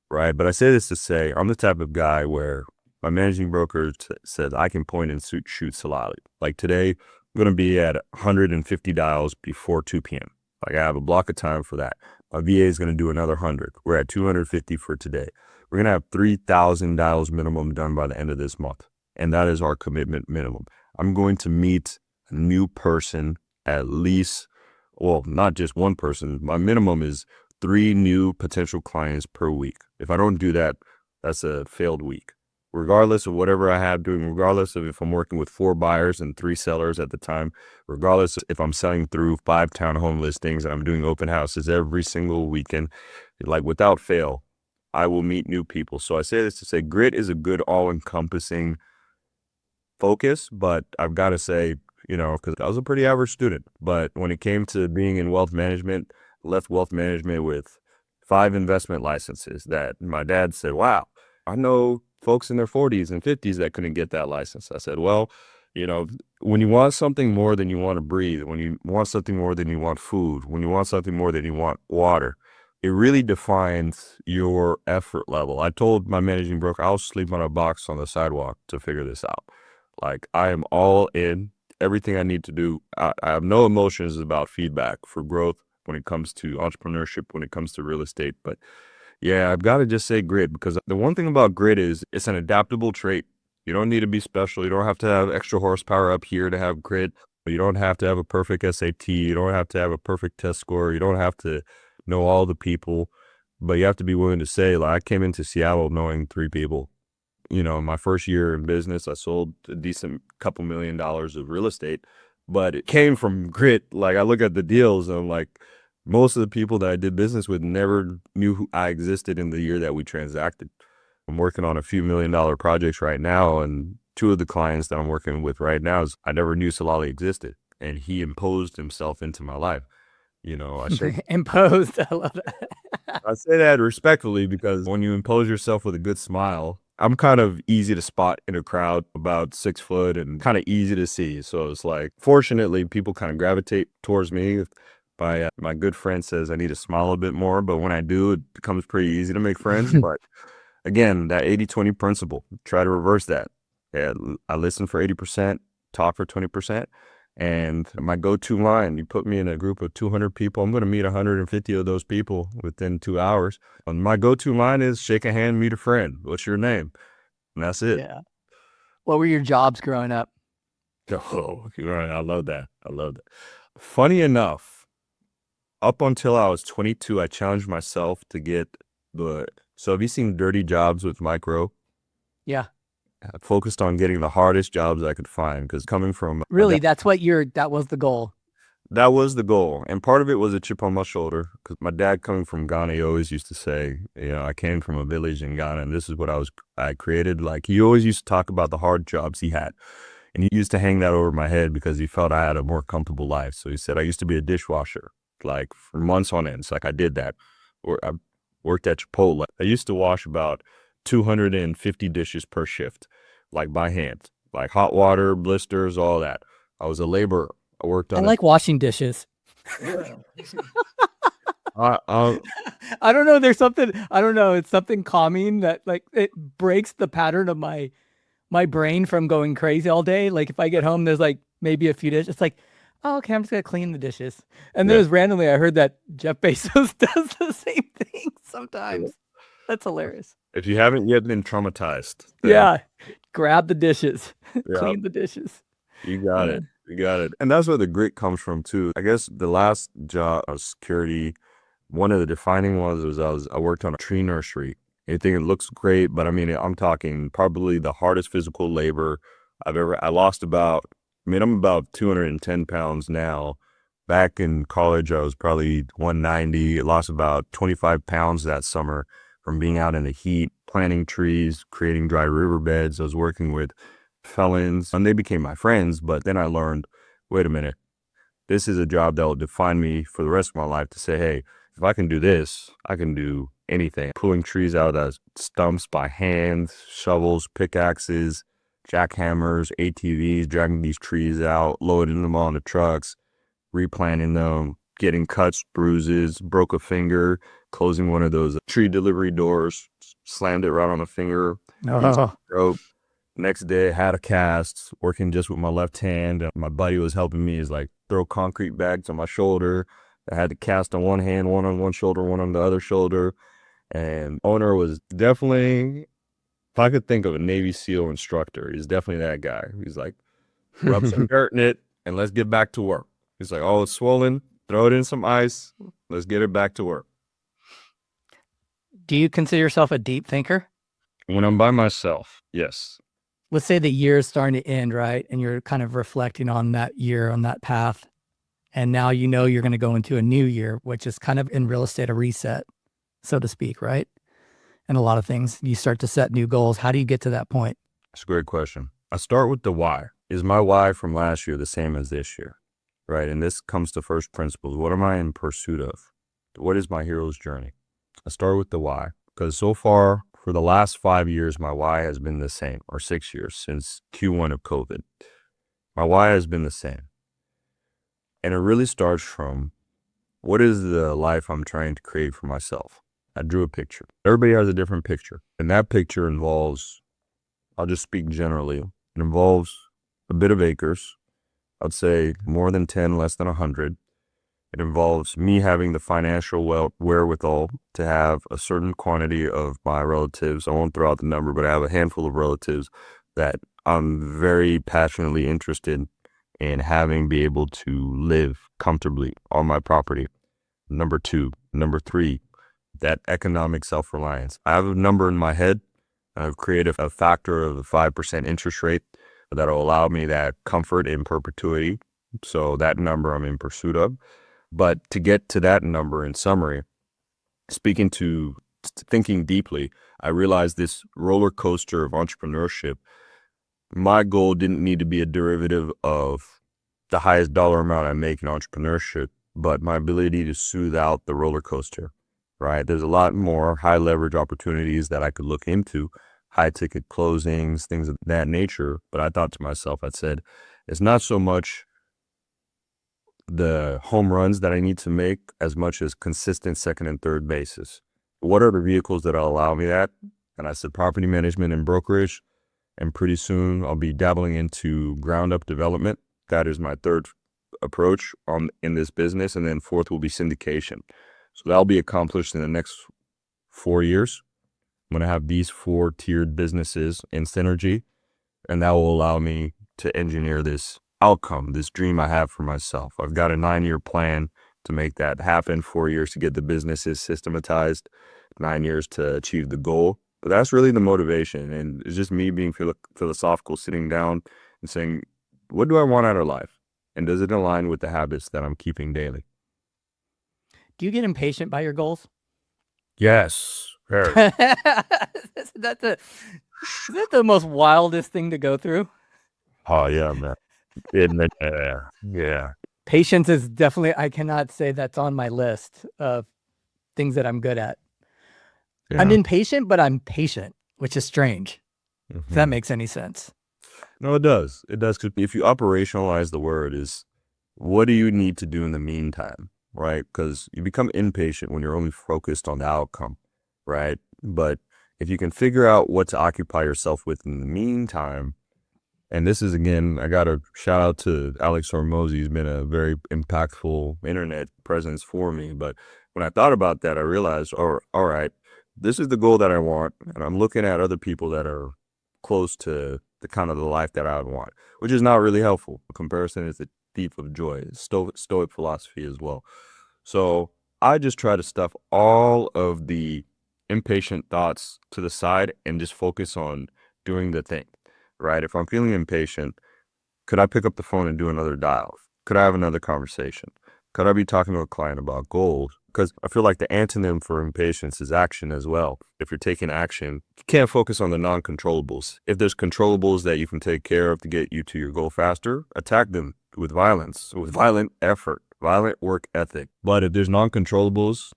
right? But I say this to say I'm the type of guy where my managing broker said I can point and shoot Selali. Like today, I'm going to be at 150 dials before 2 p.m. Like I have a block of time for that. My VA is going to do another 100. We're at 250 for today. We're going to have 3,000 dials minimum done by the end of this month. And that is our commitment minimum. I'm going to meet a new person at least, well, not just one person. My minimum is 3 new potential clients per week. If I don't do that, that's a failed week. Regardless of whatever I have doing, regardless of if I'm working with 4 buyers and 3 sellers at the time, regardless if I'm selling through 5 townhome listings and I'm doing open houses every single weekend, like without fail, I will meet new people. So I say this to say grit is a good all-encompassing focus, but I've got to say, because I was a pretty average student, but when it came to being in wealth management, left wealth management with 5 investment licenses that my dad said, wow, I know folks in their 40s and 50s that couldn't get that license. I said, well, when you want something more than you want to breathe, when you want something more than you want food, when you want something more than you want water, it really defines your effort level. I told my managing broker, I'll sleep on a box on the sidewalk to figure this out. Like I am all in. Everything I need to do. I have no emotions about feedback for growth when it comes to entrepreneurship, when it comes to real estate. But yeah, I've got to just say grit, because the one thing about grit is it's an adaptable trait. You don't need to be special. You don't have to have extra horsepower up here to have grit. You don't have to have a perfect SAT. You don't have to have a perfect test score. You don't have to know all the people, but you have to be willing to say, like, I came into Seattle knowing 3 people. My first year in business, I sold a decent couple $1 million of real estate, but it came from grit. Like I look at the deals and I'm like, most of the people that I did business with never knew who I existed in the year that we transacted. I'm working on a few $1 million projects right now, and 2 of the clients that I'm working with right now I never knew Selali existed, and he imposed himself into my life. I say Imposed. I love that. I say that respectfully, because when you impose yourself with a good smile, I'm kind of easy to spot in a crowd, about 6 foot, and kind of easy to see. So it's like, fortunately, people kind of gravitate towards me. My good friend says I need to smile a bit more, but when I do, it becomes pretty easy to make friends. But again, that 80-20 principle, try to reverse that. Yeah, I listen for 80%, talk for 20%. And my go-to line, you put me in a group of 200 people, I'm going to meet 150 of those people within 2 hours. And my go-to line is shake a hand, meet a friend. What's your name? And that's it. Yeah. What were your jobs growing up? Oh, right. I love that. I love that. Funny enough, up until I was 22, I challenged myself to get so have you seen Dirty Jobs with Mike Rowe? Yeah. I focused on getting the hardest jobs I could find because coming from Really, that was the goal. that was the goal. And part of it was a chip on my shoulder because my dad coming from Ghana, he always used to say, I came from a village in Ghana and this is what I created. Like he always used to talk about the hard jobs he had. And he used to hang that over my head because he felt I had a more comfortable life. So he said, I used to be a dishwasher, like for months on end. So like I did that. Or I worked at Chipotle. I used to wash about 250 dishes per shift, like by hand, like hot water, blisters, all that. I was a laborer. I worked on I like washing dishes. I I don't know. There's something, I don't know. It's something calming that like it breaks the pattern of my brain from going crazy all day. Like if I get home, there's like maybe a few dishes. It's like, oh, okay, I'm just gonna clean the dishes. And then Yeah. just randomly, I heard that Jeff Bezos does the same thing sometimes. That's hilarious. If you haven't yet been traumatized, then Yeah, grab the dishes, yeah, clean the dishes. you got it. You got it. And that's where the grit comes from too. I guess the last job of security, one of the defining ones was I worked on a tree nursery. You think it looks great, but I mean, I'm talking probably the hardest physical labor I lost I'm about 210 pounds now. Back in college, I was probably 190. I lost about 25 pounds that summer from being out in the heat, planting trees, creating dry riverbeds. I was working with felons and they became my friends. But then I learned, wait a minute, this is a job that will define me for the rest of my life to say, hey, if I can do this, I can do anything. Pulling trees out of stumps by hand, shovels, pickaxes, jackhammers, ATVs, dragging these trees out, loading them onto trucks, replanting them, getting cuts, bruises, broke a finger, closing one of those tree delivery doors, slammed it right on the finger. Oh, Rope. Next day, had a cast, working just with my left hand. And my buddy was helping me. Is like throw concrete bags on my shoulder. I had the cast on one hand, one on one shoulder, one on the other shoulder. And owner was definitely, if I could think of a Navy SEAL instructor, he's definitely that guy. He's like, rub some dirt in it and let's get back to work. He's like, oh, it's swollen. Throw it in some ice. Let's get it back to work. do you consider yourself a deep thinker? When I'm by myself, yes. Let's say the year is starting to end, right? And you're kind of reflecting on that year, on that path. And now you're going to go into a new year, which is kind of in real estate, a reset, so to speak, right? And a lot of things, you start to set new goals. How do you get to that point? That's a great question. I start with the why. Is my why from last year the same as this year? Right? And this comes to first principles. What am I in pursuit of? What is my hero's journey? I start with the why because so far for the last 5 years, my why has been the same, or 6 years since Q1 of COVID. My why has been the same. And it really starts from what is the life I'm trying to create for myself? I drew a picture. Everybody has a different picture. And that picture involves, I'll just speak generally, it involves a bit of acres. I'd say more than 10, less than 100. It involves me having the financial wherewithal to have a certain quantity of my relatives. I won't throw out the number, but I have a handful of relatives that I'm very passionately interested in having be able to live comfortably on my property. Number 2. Number 3, that economic self-reliance. I have a number in my head. I've created a factor of a 5% interest rate that'll allow me that comfort in perpetuity. So that number I'm in pursuit of. But to get to that number, in summary, thinking deeply, I realized this roller coaster of entrepreneurship, my goal didn't need to be a derivative of the highest dollar amount I make in entrepreneurship, but my ability to soothe out the roller coaster, right? There's a lot more high leverage opportunities that I could look into, high ticket closings, things of that nature. But I thought to myself, I said, it's not so much the home runs that I need to make as much as consistent second and third bases. What are the vehicles that will allow me that? And I said property management and brokerage. And pretty soon I'll be dabbling into ground up development. That is my third approach in this business. And then fourth will be syndication. So that'll be accomplished in the next 4 years. I'm going to have these 4 tiered businesses in synergy, and that will allow me to engineer this outcome, this dream I have for myself. I've got a 9-year plan to make that happen, 4 years to get the businesses systematized, 9 years to achieve the goal. But that's really the motivation. And it's just me being philosophical, sitting down and saying, what do I want out of life? And does it align with the habits that I'm keeping daily? Do you get impatient by your goals? Yes. Very. Is that the most wildest thing to go through? Oh, yeah, man. Yeah. Patience is definitely, I cannot say that's on my list of things that I'm good at. Yeah. I'm impatient, but I'm patient, which is strange. If that Mhm. makes any sense. No, it does. It does. 'Cause if you operationalize the word is, what do you need to do in the meantime, right? Because you become impatient when you're only focused on the outcome, right? But if you can figure out what to occupy yourself with in the meantime, and this is, again, I got to shout out to Alex Hormozy. He's been a very impactful internet presence for me. But when I thought about that, I realized, all right, this is the goal that I want. And I'm looking at other people that are close to the kind of the life that I would want, which is not really helpful. Comparison is the thief of joy. It's stoic philosophy as well. So I just try to stuff all of the impatient thoughts to the side and just focus on doing the thing, right? If I'm feeling impatient, could I pick up the phone and do another dial? Could I have another conversation? Could I be talking to a client about goals? Because I feel like the antonym for impatience is action as well. If you're taking action, you can't focus on the non-controllables. If there's controllables that you can take care of to get you to your goal faster, attack them with violence, with violent effort, violent work ethic. But if there's non-controllables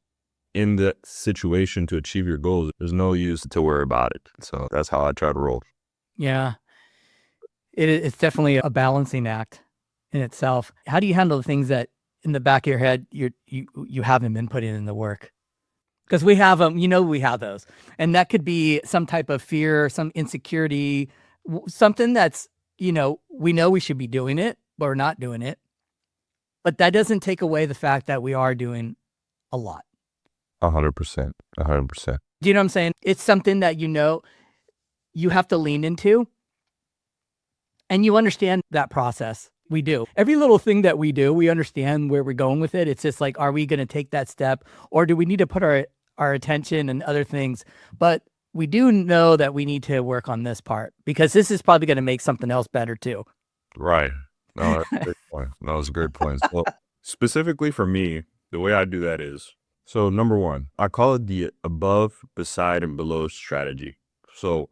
in the situation to achieve your goals, there's no use to worry about it. So that's how I try to roll. Yeah. It's definitely a balancing act in itself. How do you handle the things that in the back of your head you haven't been putting in the work? Because we have them, we have those. And that could be some type of fear, some insecurity, something that's, we know we should be doing it, but we're not doing it. But that doesn't take away the fact that we are doing a lot. 100%. 100%. Do you know what I'm saying? It's something that you have to lean into. And you understand that process. We do. Every little thing that we do, we understand where we're going with it. It's just like, are we going to take that step, or do we need to put our attention and other things? But we do know that we need to work on this part, because this is probably going to make something else better too. Right. No, that's a great point. No, that's a great point. Well, specifically for me, the way I do that is, so number one, I call it the above, beside, and below strategy. So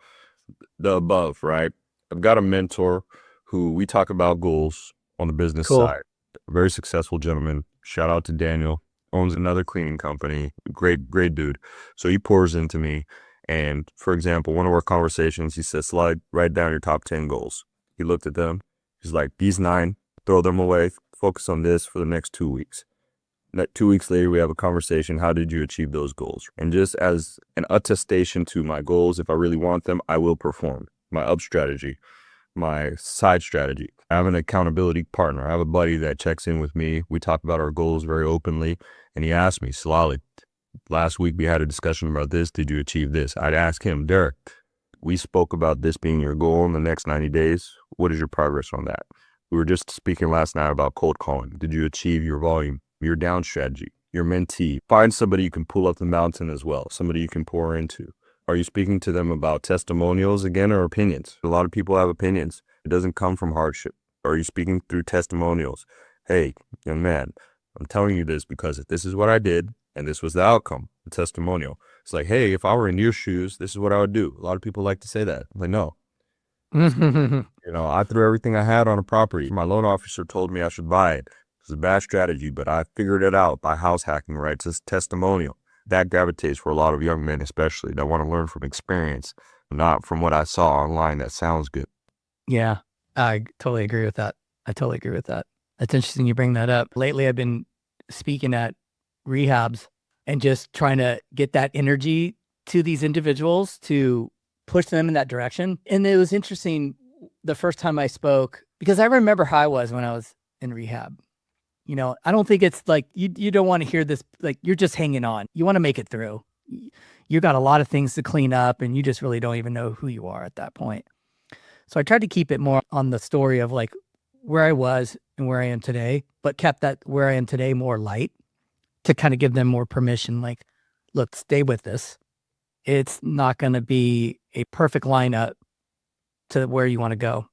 the above, right? I've got a mentor who we talk about goals on the business Cool. side. A very successful gentleman. Shout out to Daniel. Owns another cleaning company. Great dude. So he pours into me. And for example, one of our conversations, he says, "Slide, write down your top 10 goals." He looked at them. He's like, "These 9, throw them away. Focus on this for the next 2 weeks." 2 weeks later, we have a conversation. How did you achieve those goals? And just as an attestation to my goals, if I really want them, I will perform. My up strategy, my side strategy. I have an accountability partner. I have a buddy that checks in with me. We talk about our goals very openly. And he asked me, "Selali, last week we had a discussion about this. Did you achieve this?" I'd ask him, "Derek, we spoke about this being your goal in the next 90 days. What is your progress on that? We were just speaking last night about cold calling. Did you achieve your volume, your down strategy, your mentee?" Find somebody you can pull up the mountain as well, somebody you can pour into. Are you speaking to them about testimonials again, or opinions? A lot of people have opinions. It doesn't come from hardship. Are you speaking through testimonials? "Hey, young man, I'm telling you this because if this is what I did and this was the outcome," the testimonial. It's like, "Hey, if I were in your shoes, this is what I would do." A lot of people like to say that. I'm like, no. I threw everything I had on a property. My loan officer told me I should buy it. It's a bad strategy, but I figured it out by house hacking, right? It's a testimonial. That gravitates for a lot of young men, especially, that want to learn from experience, not from what I saw online that sounds good. Yeah, I totally agree with that. That's interesting you bring that up. Lately, I've been speaking at rehabs and just trying to get that energy to these individuals to push them in that direction. And it was interesting. The first time I spoke, Because I remember how I was when I was in rehab. You know, I don't think it's like you don't want to hear this, like you're just hanging on. You want to make it through. You got a lot of things to clean up and you just really don't even know who you are at that point. So I tried to keep it more on the story of like where I was and where I am today, but kept that where I am today more light to kind of give them more permission. Like, look, stay with this. It's not going to be a perfect lineup to where you want to go.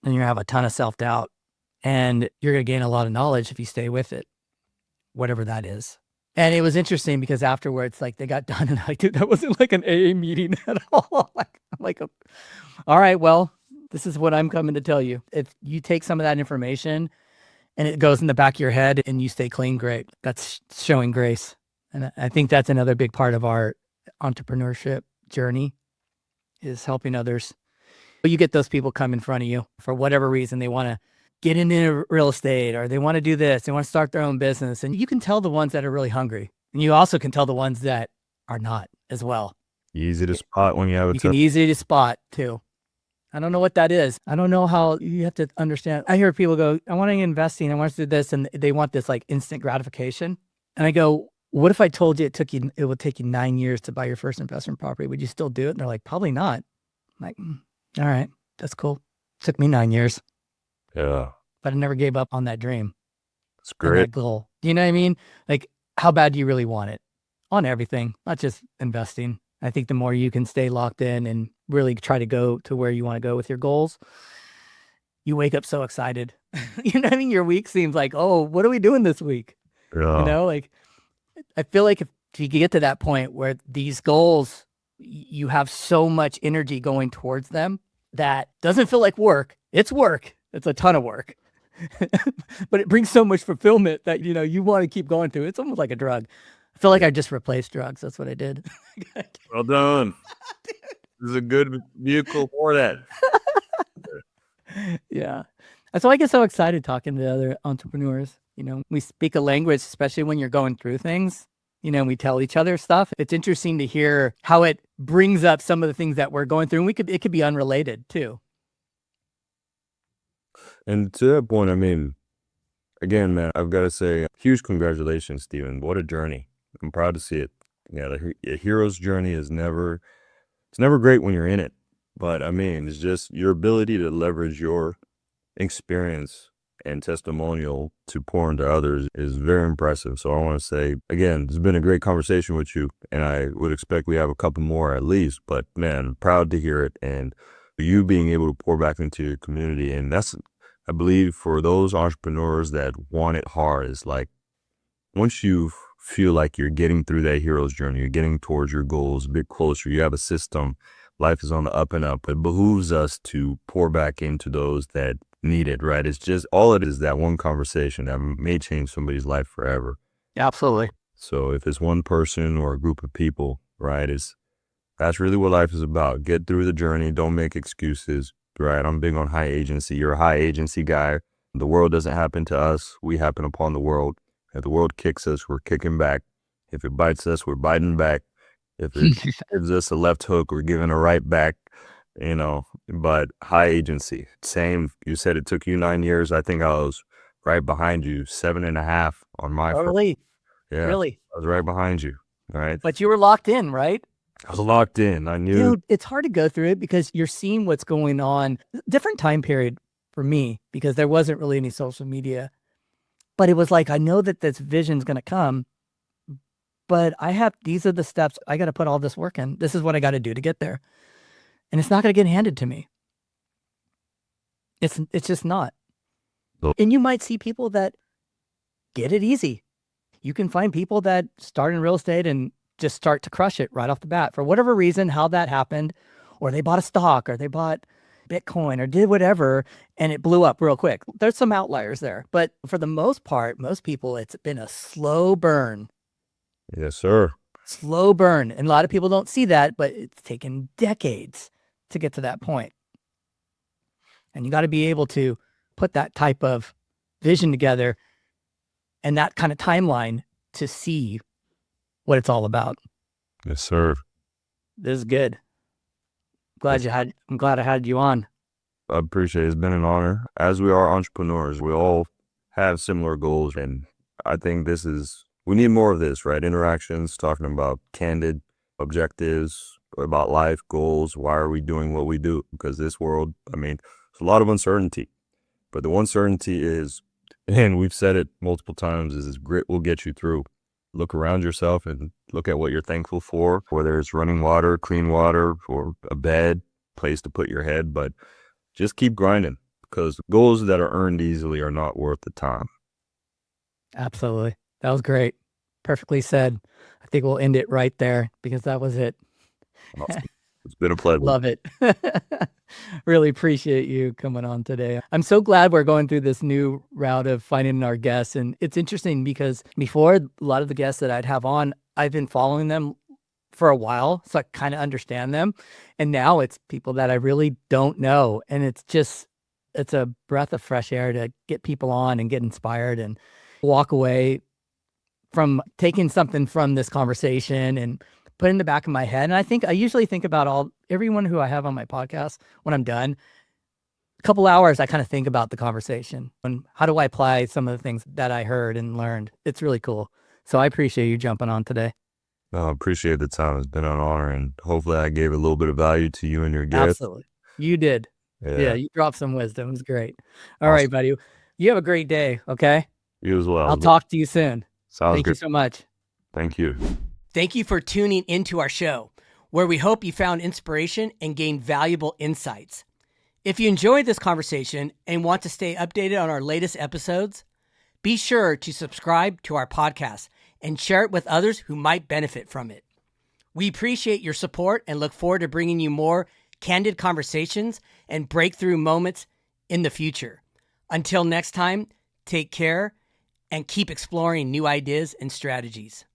And you're going to have a ton of self-doubt. And you're going to gain a lot of knowledge if you stay with it, whatever that is. And it was interesting because afterwards, like they got done and I'm like, dude, that wasn't like an AA meeting at all. I'm like, all right, well, this is what I'm coming to tell you. If you take some of that information and it goes in the back of your head and you stay clean, great. That's showing grace. And I think that's another big part of our entrepreneurship journey is helping others. But you get those people come in front of you for whatever reason. They want to get into real estate or they want to do this. They want to start their own business. And you can tell the ones that are really hungry. And you also can tell the ones that are not as well. Easy to spot when you have a You can easy to spot too. I don't know what that is. I don't know how you have to understand. I hear people go, I want to invest in, I want to do this. And they want this like instant gratification. And I go, what if I told you it would take you 9 years to buy your first investment property? Would you still do it? And they're like, probably not. I'm like, all right, that's cool. Took me 9 years. Yeah. But I never gave up on that dream. It's great. That goal. Do you know what I mean? Like, how bad do you really want it? On everything, not just investing. I think the more you can stay locked in and really try to go to where you want to go with your goals, you wake up so excited. You know what I mean? Your week seems like, oh, what are we doing this week? Yeah. You know, like, I feel like if you get to that point where these goals, you have so much energy going towards them that doesn't feel like work. It's work. It's a ton of work. But it brings so much fulfillment that, you know, you want to keep going through. It's almost like a drug. I feel like I just replaced drugs. That's what I did. Well done. This is a good vehicle for that. Yeah. That's why I get so excited talking to other entrepreneurs. You know, we speak a language, especially when you're going through things, you know, we tell each other stuff. It's interesting to hear how it brings up some of the things that we're going through. And it could be unrelated too. And to that point, I mean, again, man, I've got to say, huge congratulations, Stephen. What a journey. I'm proud to see it. Yeah, the hero's journey is never great when you're in it. But I mean, it's just your ability to leverage your experience and testimonial to pour into others is very impressive. So I want to say, again, it's been a great conversation with you, and I would expect we have a couple more at least. But man, proud to hear it, and you being able to pour back into your community. And that's, I believe, for those entrepreneurs that want it hard, is like, once you feel like you're getting through that hero's journey, you're getting towards your goals a bit closer, you have a system, life is on the up and up, it behooves us to pour back into those that need it, right? It's just, all it is that one conversation that may change somebody's life forever. Absolutely. So if it's one person or a group of people, right, that's really what life is about. Get through the journey. Don't make excuses, right? I'm big on high agency. You're a high agency guy. The world doesn't happen to us. We happen upon the world. If the world kicks us, we're kicking back. If it bites us, we're biting back. If it gives us a left hook, we're giving a right back, you know. But high agency, same. You said it took you 9 years. I think I was right behind you, 7.5 on my first. Really? Yeah, Really? I was right behind you, right? But you were locked in, right? I was locked in. I knew. Dude, it's hard to go through it because you're seeing what's going on. Different time period for me because there wasn't really any social media. But it was like, I know that this vision's going to come, but these are the steps. I got to put all this work in. This is what I got to do to get there. And it's not going to get handed to me. It's just not. And you might see people that get it easy. You can find people that start in real estate and just start to crush it right off the bat for whatever reason, how that happened, or they bought a stock or they bought Bitcoin or did whatever, and it blew up real quick. There's some outliers there, but for the most part, most people, it's been a slow burn. Yes, sir. Slow burn. And a lot of people don't see that, but it's taken decades to get to that point. And you got to be able to put that type of vision together and that kind of timeline to see what it's all about. Yes, sir. This is good. I'm glad I had you on. I appreciate it. It's been an honor. As we are entrepreneurs, we all have similar goals. And I think we need more of this, right? Interactions, talking about candid objectives, about life goals. Why are we doing what we do? Because this world, I mean, there's a lot of uncertainty. But the one certainty is, and we've said it multiple times, is grit will get you through. Look around yourself and look at what you're thankful for, whether it's running water, clean water, or a bed, place to put your head. But just keep grinding, because goals that are earned easily are not worth the time. Absolutely. That was great. Perfectly said. I think we'll end it right there because that was it. Awesome. It's been a pleasure. Love it. Really appreciate you coming on today. I'm so glad we're going through this new route of finding our guests. And it's interesting because before, a lot of the guests that I'd have on, I've been following them for a while, so I kind of understand them. And now it's people that I really don't know. And it's a breath of fresh air to get people on and get inspired and walk away from taking something from this conversation and put in the back of my head. And I usually think about everyone who I have on my podcast when I'm done. A couple hours, I kind of think about the conversation and how do I apply some of the things that I heard and learned. It's really cool. So I appreciate you jumping on today. I appreciate the time. It's been an honor, and hopefully I gave a little bit of value to you and your guests. Absolutely. You did. Yeah, you dropped some wisdom. It was great. All right, buddy. You have a great day, okay? You as well. I'll talk to you soon. Sounds Thank good. you so much. Thank you. Thank you for tuning into our show, where we hope you found inspiration and gained valuable insights. If you enjoyed this conversation and want to stay updated on our latest episodes, be sure to subscribe to our podcast and share it with others who might benefit from it. We appreciate your support and look forward to bringing you more candid conversations and breakthrough moments in the future. Until next time, take care and keep exploring new ideas and strategies.